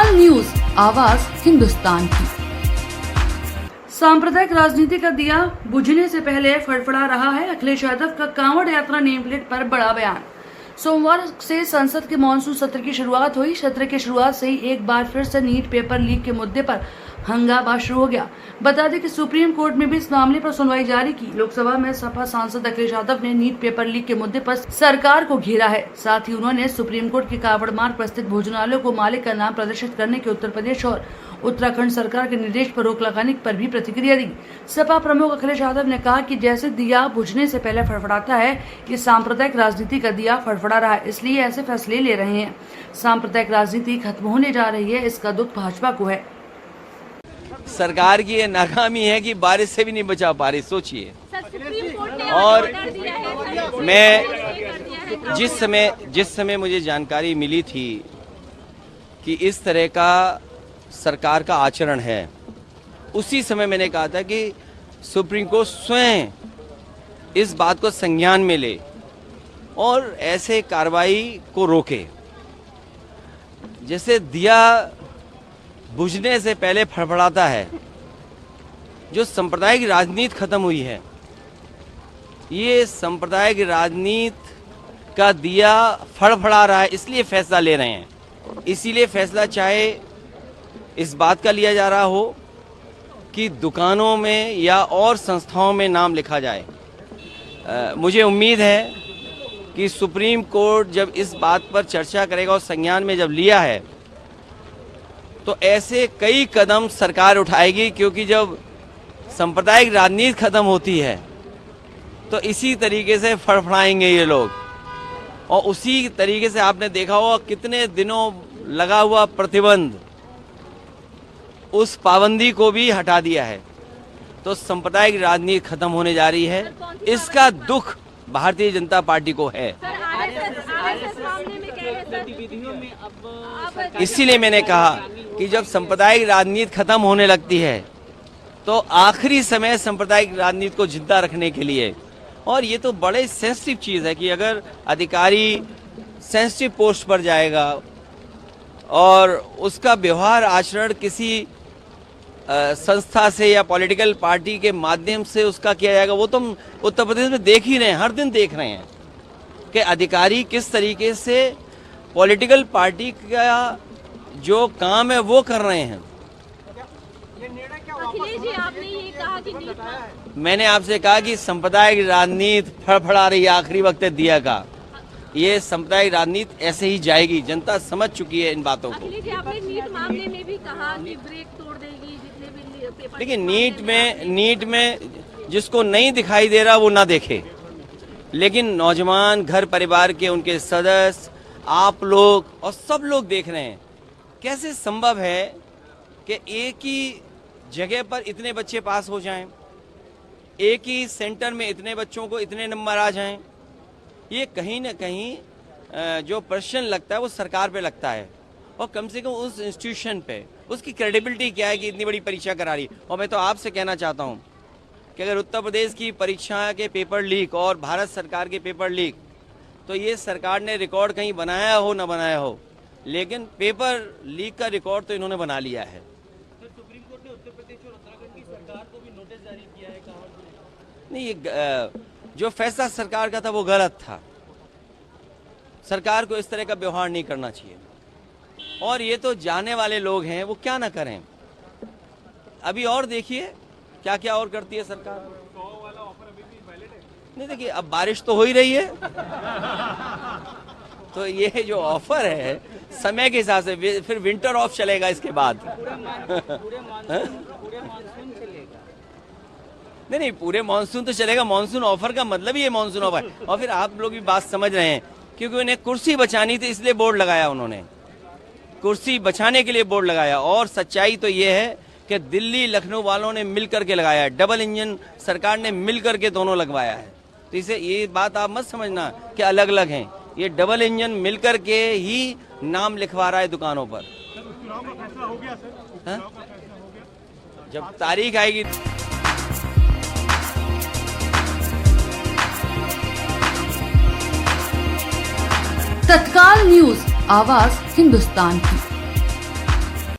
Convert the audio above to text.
तत्काल न्यूज, आवाज हिंदुस्तान की। सांप्रदायिक राजनीति का दिया बुझने से पहले फड़फड़ा रहा है अखिलेश यादव का कांवड़ यात्रा नेम प्लेट पर बड़ा बयान। सोमवार से संसद के मानसून सत्र की शुरुआत हुई। सत्र की शुरुआत से ही एक बार फिर से नीट पेपर लीक के मुद्दे पर हंगामा शुरू हो गया। बता दें कि सुप्रीम कोर्ट में भी इस मामले पर सुनवाई जारी की। लोकसभा में सपा सांसद अखिलेश यादव ने नीट पेपर लीक के मुद्दे पर सरकार को घेरा है। साथ ही उन्होंने सुप्रीम कोर्ट के कावड़ मार्ग पर स्थित भोजनालयों को मालिक का नाम प्रदर्शित करने के उत्तर प्रदेश और उत्तराखंड सरकार के निर्देश पर रोक लगाने पर भी प्रतिक्रिया दी। सपा प्रमुख अखिलेश यादव ने कहा कि जैसे दिया बुझने से पहले फड़फड़ाता है, ये सांप्रदायिक राजनीति का दिया फड़फड़ा रहा है, इसलिए ऐसे फैसले ले रहे हैं। सांप्रदायिक राजनीति खत्म होने जा रही है, इसका दुख भाजपा को है। सरकार की ये नाकामी है कि बारिश से भी नहीं बचा पा रही। सोचिए, और मैं जिस समय मुझे जानकारी मिली थी कि इस तरह का सरकार का आचरण है, उसी समय मैंने कहा था कि सुप्रीम कोर्ट स्वयं इस बात को संज्ञान में ले और ऐसे कार्रवाई को रोके। जैसे दिया बुझने से पहले फड़फड़ाता है, जो सांप्रदायिक राजनीति खत्म हुई है, ये सांप्रदायिक राजनीति का दिया फड़फड़ा रहा है, इसलिए फैसला ले रहे हैं। इसीलिए फैसला चाहे इस बात का लिया जा रहा हो कि दुकानों में या और संस्थाओं में नाम लिखा जाए। मुझे उम्मीद है कि सुप्रीम कोर्ट जब इस बात पर चर्चा करेगा और संज्ञान में जब लिया है, तो ऐसे कई कदम सरकार उठाएगी, क्योंकि जब सांप्रदायिक राजनीति खत्म होती है तो इसी तरीके से फड़फड़ाएंगे ये लोग। और उसी तरीके से आपने देखा होगा कितने दिनों लगा हुआ प्रतिबंध, उस पाबंदी को भी हटा दिया है। तो सांप्रदायिक राजनीति खत्म होने जा रही है, इसका दुख भारतीय जनता पार्टी को है। इसीलिए मैंने कहा कि जब सांप्रदायिक राजनीति खत्म होने लगती है तो आखिरी समय सांप्रदायिक राजनीति को जिंदा रखने के लिए, और ये तो बड़े सेंसिटिव चीज है कि अगर अधिकारी सेंसिटिव पोस्ट पर जाएगा और उसका व्यवहार आचरण किसी संस्था से या पॉलिटिकल पार्टी के माध्यम से उसका किया जाएगा, वो तो हम उत्तर प्रदेश में देख ही रहे हैं, हर दिन देख रहे हैं कि अधिकारी किस तरीके से पॉलिटिकल पार्टी का जो काम है वो कर रहे हैं। अखिलेश जी, आपने ये कहा कि मैंने आपसे कहा कि सांप्रदायिक राजनीति फड़फड़ा रही है, आखिरी वक्त दिया का। ये सांप्रदायिक राजनीति ऐसे ही जाएगी, जनता समझ चुकी है इन बातों को। अखिलेश जी, आपने नीट मामले में भी कहा कि ब्रेक तोड़ देगी जितने भी पेपर। देखिए, नीट में जिसको नहीं दिखाई दे रहा वो ना देखे, लेकिन नौजवान, घर परिवार के उनके सदस्य, आप लोग और सब लोग देख रहे हैं। कैसे संभव है कि एक ही जगह पर इतने बच्चे पास हो जाएं, एक ही सेंटर में इतने बच्चों को इतने नंबर आ जाएं? ये कहीं ना कहीं जो प्रश्न लगता है वो सरकार पे लगता है, और कम से कम उस इंस्टीट्यूशन पे उसकी क्रेडिबिलिटी क्या है कि इतनी बड़ी परीक्षा करा रही। और मैं तो आपसे कहना चाहता हूँ कि अगर उत्तर प्रदेश की परीक्षा के पेपर लीक और भारत सरकार के पेपर लीक, तो ये सरकार ने रिकॉर्ड कहीं बनाया हो ना बनाया हो, लेकिन पेपर लीक का रिकॉर्ड तो इन्होंने बना लिया है। तो सुप्रीम कोर्ट ने उत्तर प्रदेश और उत्तराखंड की सरकार को भी नोटिस जारी किया है, कहा नहीं, ये जो फैसला सरकार का था वो गलत था। सरकार को इस तरह का व्यवहार नहीं करना चाहिए, और ये तो जाने वाले लोग हैं, वो क्या ना करें। अभी और देखिए क्या क्या और करती है सरकार। 100 वाला ऑफर अभी भी वैलिड है? नहीं, देखिए अब बारिश तो हो ही रही है तो ये जो ऑफर है समय के हिसाब से, फिर विंटर ऑफ चलेगा इसके बाद। नहीं, पूरे मानसून तो चलेगा। मानसून ऑफर का मतलब ही है मानसून ऑफर। और फिर आप लोग भी बात समझ रहे हैं, क्योंकि उन्हें कुर्सी बचानी थी, इसलिए बोर्ड लगाया उन्होंने, कुर्सी बचाने के लिए बोर्ड लगाया। और सच्चाई तो ये है कि दिल्ली लखनऊ वालों ने मिलकर के लगाया है, डबल इंजन सरकार ने मिलकर के दोनों लगवाया है। तो इसे ये बात आप मत समझना कि अलग अलग हैं, ये डबल इंजन मिलकर के ही नाम लिखवा रहा है दुकानों पर। चुनाव का फैसला हो गया सर? हाँ? चुनाव का फैसला हो गया? जब तारीख आएगी। तत्काल न्यूज, आवाज हिंदुस्तान की।